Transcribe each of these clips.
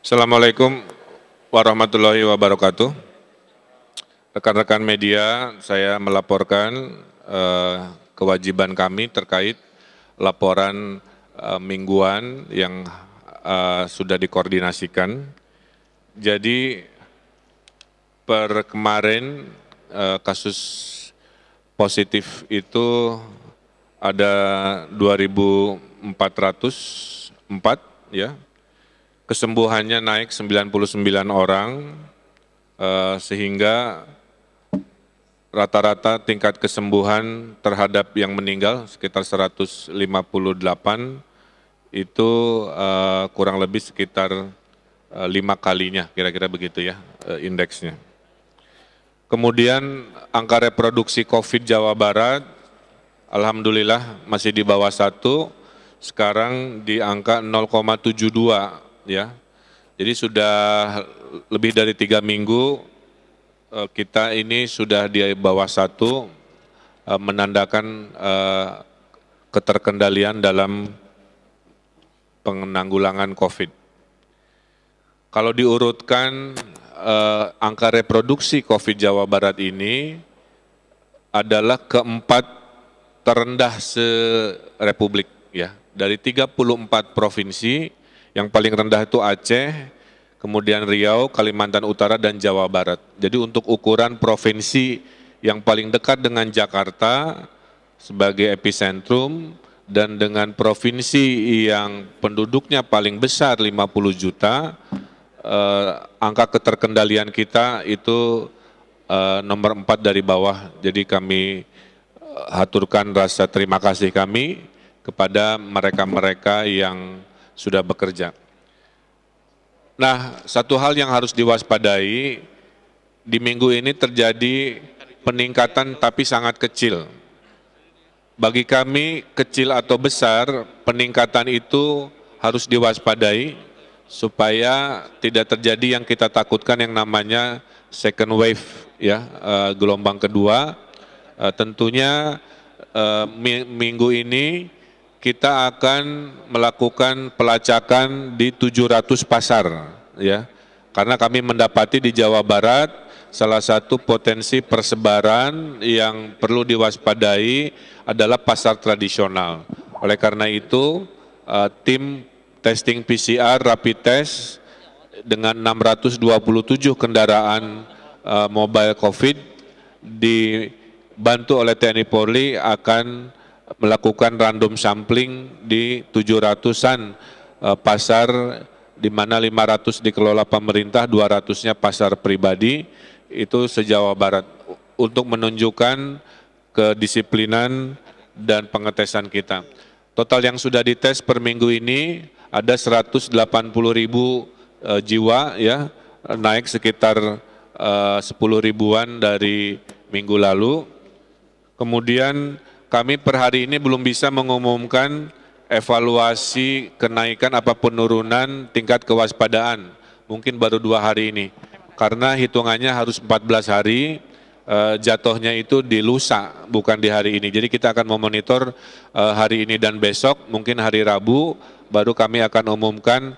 Assalamualaikum warahmatullahi wabarakatuh. Rekan-rekan media, saya melaporkan kewajiban kami terkait laporan mingguan yang sudah dikoordinasikan. Jadi per kemarin kasus positif itu ada 2.404 ya. Kesembuhannya naik 99 orang, sehingga rata-rata tingkat kesembuhan terhadap yang meninggal sekitar 158, itu kurang lebih sekitar 5 kalinya, kira-kira begitu ya indeksnya. Kemudian angka reproduksi COVID Jawa Barat, alhamdulillah masih di bawah 1, sekarang di angka 0,72 ya. Jadi sudah lebih dari 3 minggu kita ini sudah di bawah 1, menandakan keterkendalian dalam penanggulangan COVID. Kalau diurutkan angka reproduksi COVID Jawa Barat ini adalah keempat terendah se-Republik ya. Dari 34 provinsi, yang paling rendah itu Aceh, kemudian Riau, Kalimantan Utara, dan Jawa Barat. Jadi untuk ukuran provinsi yang paling dekat dengan Jakarta sebagai epicentrum dan dengan provinsi yang penduduknya paling besar 50 juta, angka keterkendalian kita itu nomor 4 dari bawah. Jadi kami haturkan rasa terima kasih kami kepada mereka-mereka yang sudah bekerja. Nah, satu hal yang harus diwaspadai, di minggu ini terjadi peningkatan tapi sangat kecil. Bagi kami, kecil atau besar, peningkatan itu harus diwaspadai supaya tidak terjadi yang kita takutkan yang namanya second wave, ya, gelombang kedua. Tentunya minggu ini kita akan melakukan pelacakan di 700 pasar, ya. Karena kami mendapati di Jawa Barat salah satu potensi persebaran yang perlu diwaspadai adalah pasar tradisional. Oleh karena itu, tim testing PCR rapid test dengan 627 kendaraan mobile COVID dibantu oleh TNI Polri akan melakukan random sampling di 700-an pasar, di mana 500 dikelola pemerintah, 200-nya pasar pribadi, itu se-Jawa Barat, untuk menunjukkan kedisiplinan dan pengetesan kita. Total yang sudah dites per minggu ini ada 180.000 jiwa, ya, naik sekitar 10 ribuan dari minggu lalu. Kemudian kami per hari ini belum bisa mengumumkan evaluasi kenaikan apa penurunan tingkat kewaspadaan, mungkin baru 2 hari ini, karena hitungannya harus 14 hari, jatuhnya itu di lusa, bukan di hari ini. Jadi kita akan memonitor hari ini dan besok, mungkin hari Rabu, baru kami akan umumkan.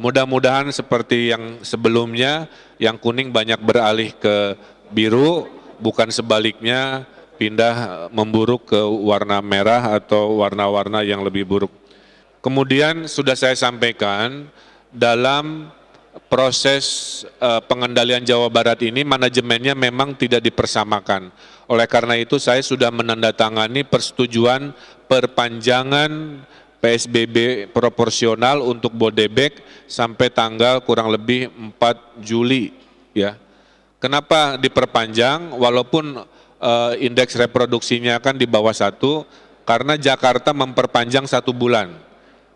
Mudah-mudahan seperti yang sebelumnya, yang kuning banyak beralih ke biru, bukan sebaliknya, pindah memburuk ke warna merah atau warna-warna yang lebih buruk. Kemudian sudah saya sampaikan, dalam proses pengendalian Jawa Barat ini manajemennya memang tidak dipersamakan. Oleh karena itu saya sudah menandatangani persetujuan perpanjangan PSBB proporsional untuk Bodebek sampai tanggal kurang lebih 4 Juli. Ya. Kenapa diperpanjang walaupun indeks reproduksinya kan di bawah 1, karena Jakarta memperpanjang 1 bulan.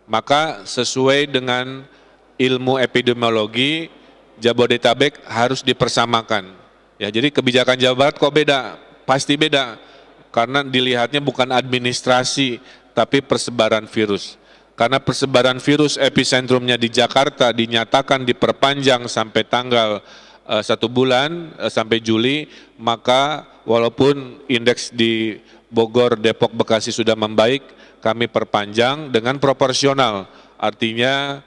Maka sesuai dengan ilmu epidemiologi, Jabodetabek harus dipersamakan. Ya, jadi kebijakan Jawa Barat kok beda? Pasti beda, karena dilihatnya bukan administrasi, tapi persebaran virus. Karena persebaran virus epicentrumnya di Jakarta dinyatakan diperpanjang sampai tanggal 1 bulan, sampai Juli, maka walaupun indeks di Bogor, Depok, Bekasi sudah membaik, kami perpanjang dengan proporsional. Artinya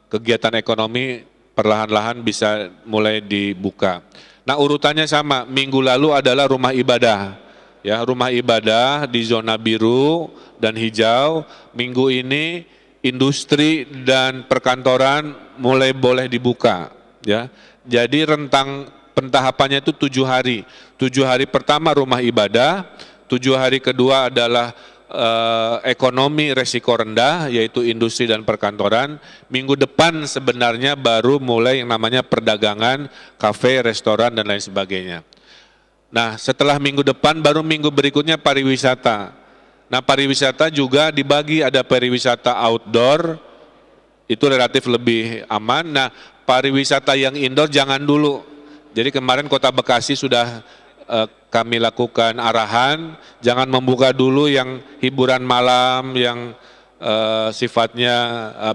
kegiatan ekonomi perlahan-lahan bisa mulai dibuka. Nah, urutannya sama, minggu lalu adalah rumah ibadah. Ya, rumah ibadah di zona biru dan hijau. Minggu ini industri dan perkantoran mulai boleh dibuka. Ya, jadi rentang pentahapannya itu 7 hari. 7 hari pertama rumah ibadah, 7 hari kedua adalah ekonomi resiko rendah, yaitu industri dan perkantoran. Minggu depan sebenarnya baru mulai yang namanya perdagangan, kafe, restoran, dan lain sebagainya. Nah, setelah minggu depan baru minggu berikutnya pariwisata. Nah, pariwisata juga dibagi, ada pariwisata outdoor, itu relatif lebih aman. Nah, pariwisata yang indoor jangan dulu. Jadi kemarin Kota Bekasi sudah kami lakukan arahan, jangan membuka dulu yang hiburan malam, yang sifatnya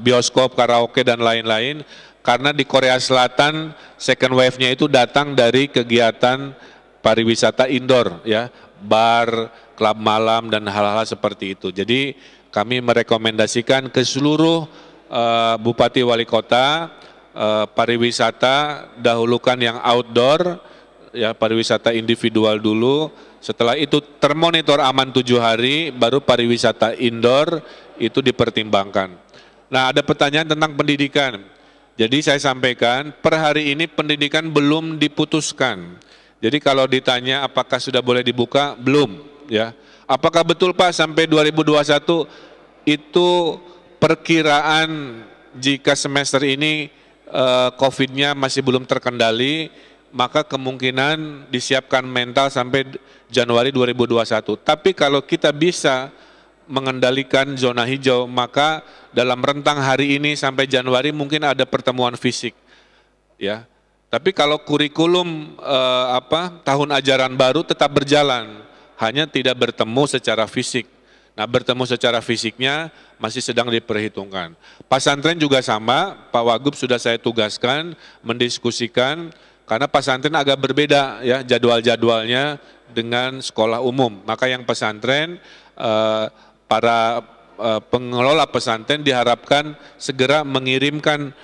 bioskop, karaoke, dan lain-lain. Karena di Korea Selatan, second wave-nya itu datang dari kegiatan pariwisata indoor, ya, bar, klub malam, dan hal-hal seperti itu. Jadi kami merekomendasikan ke seluruh Bupati Wali Kota, pariwisata dahulukan yang outdoor, ya, pariwisata individual dulu, setelah itu termonitor aman 7 hari, baru pariwisata indoor itu dipertimbangkan. Nah, ada pertanyaan tentang pendidikan. Jadi saya sampaikan, per hari ini pendidikan belum diputuskan. Jadi kalau ditanya apakah sudah boleh dibuka, belum. Ya. Apakah betul Pak sampai 2021 itu perkiraan jika semester ini COVID-nya masih belum terkendali, maka kemungkinan disiapkan mental sampai Januari 2021. Tapi kalau kita bisa mengendalikan zona hijau, maka dalam rentang hari ini sampai Januari mungkin ada pertemuan fisik. Ya. Tapi kalau kurikulum tahun ajaran baru tetap berjalan, hanya tidak bertemu secara fisik. Nah, bertemu secara fisiknya masih sedang diperhitungkan. Pesantren juga sama, Pak Wagub sudah saya tugaskan mendiskusikan, karena pesantren agak berbeda ya jadwal-jadwalnya dengan sekolah umum. Maka yang pesantren, para pengelola pesantren diharapkan segera mengirimkan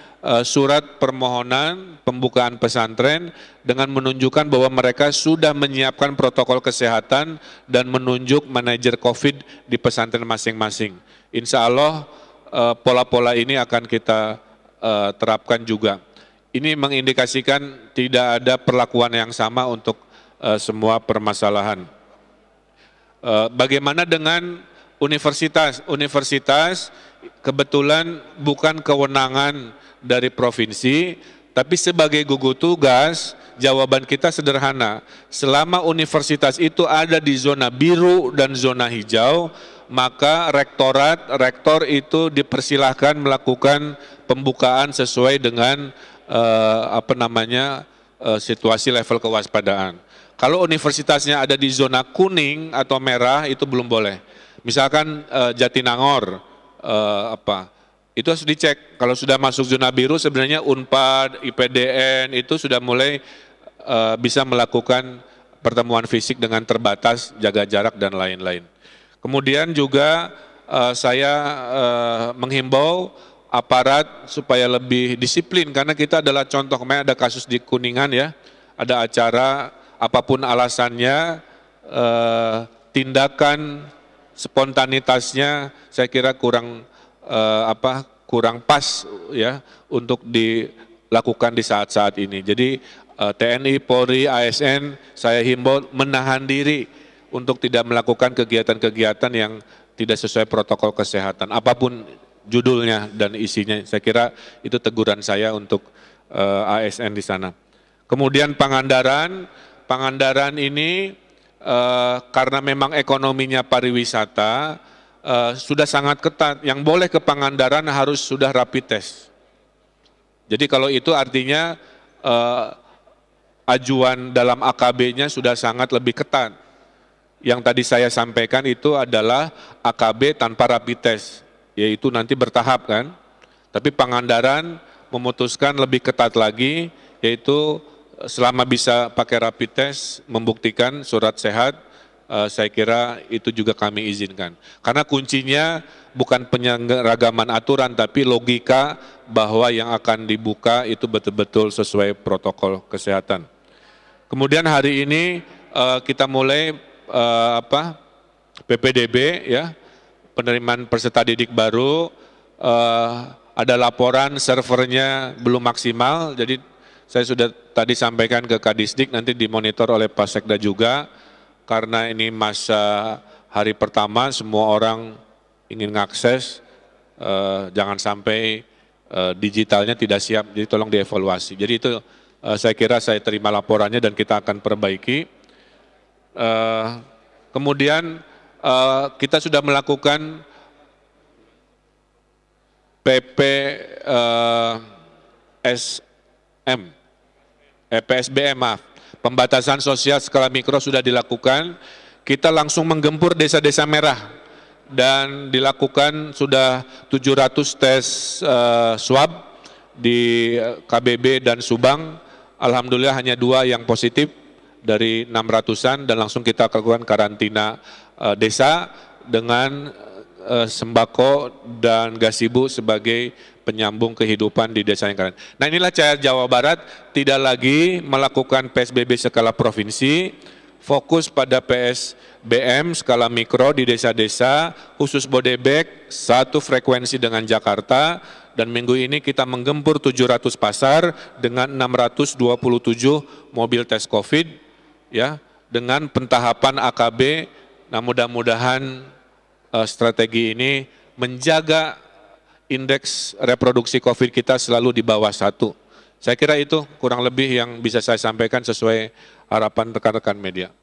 surat permohonan pembukaan pesantren dengan menunjukkan bahwa mereka sudah menyiapkan protokol kesehatan dan menunjuk manajer COVID di pesantren masing-masing. Insya Allah pola-pola ini akan kita terapkan juga. Ini mengindikasikan tidak ada perlakuan yang sama untuk semua permasalahan. Bagaimana dengan universitas? Universitas kebetulan bukan kewenangan dari provinsi, tapi sebagai gugus tugas, jawaban kita sederhana. Selama universitas itu ada di zona biru dan zona hijau, maka rektor itu dipersilahkan melakukan pembukaan sesuai dengan situasi level kewaspadaan. Kalau universitasnya ada di zona kuning atau merah itu belum boleh. Misalkan Jatinangor, itu harus dicek. Kalau sudah masuk zona biru sebenarnya Unpad, IPDN itu sudah mulai bisa melakukan pertemuan fisik dengan terbatas, jaga jarak dan lain-lain. Kemudian juga saya menghimbau aparat supaya lebih disiplin, karena kita adalah contoh, kemarin ada kasus di Kuningan ya, ada acara apapun alasannya, tindakan spontanitasnya saya kira kurang pas ya untuk dilakukan di saat-saat ini. Jadi TNI, Polri, ASN saya himbau menahan diri untuk tidak melakukan kegiatan-kegiatan yang tidak sesuai protokol kesehatan, apapun judulnya dan isinya. Saya kira itu teguran saya untuk ASN di sana. Kemudian Pangandaran ini karena memang ekonominya pariwisata sudah sangat ketat. Yang boleh ke Pangandaran harus sudah rapid test. Jadi kalau itu artinya ajuan dalam AKB-nya sudah sangat lebih ketat. Yang tadi saya sampaikan itu adalah AKB tanpa rapid test, yaitu nanti bertahap kan. Tapi Pangandaran memutuskan lebih ketat lagi, yaitu selama bisa pakai rapid test, membuktikan surat sehat, saya kira itu juga kami izinkan. Karena kuncinya bukan penyeragaman aturan, tapi logika bahwa yang akan dibuka itu betul-betul sesuai protokol kesehatan. Kemudian hari ini kita mulai PPDB, ya, penerimaan peserta didik baru. Ada laporan servernya belum maksimal, jadi saya sudah tadi sampaikan ke Kadisdik, nanti dimonitor oleh Pak Sekda juga, karena ini masa hari pertama, semua orang ingin mengakses, jangan sampai digitalnya tidak siap, jadi tolong dievaluasi. Jadi itu saya kira saya terima laporannya dan kita akan perbaiki. Kemudian kita sudah melakukan PSBM, pembatasan sosial skala mikro sudah dilakukan. Kita langsung menggempur desa-desa merah dan dilakukan sudah 700 tes swab di KBB dan Subang. Alhamdulillah hanya 2 yang positif dari 600-an dan langsung kita lakukan karantina desa dengan sembako dan gasibu sebagai penyambung kehidupan di desa yang keren. Nah, inilah cara Jawa Barat tidak lagi melakukan PSBB skala provinsi, fokus pada PSBM skala mikro di desa-desa, khusus Bodebek, satu frekuensi dengan Jakarta, dan minggu ini kita menggempur 700 pasar dengan 627 mobil tes COVID, ya, dengan pentahapan AKB. Nah, mudah-mudahan strategi ini menjaga indeks reproduksi COVID kita selalu di bawah 1. Saya kira itu kurang lebih yang bisa saya sampaikan sesuai harapan rekan-rekan media.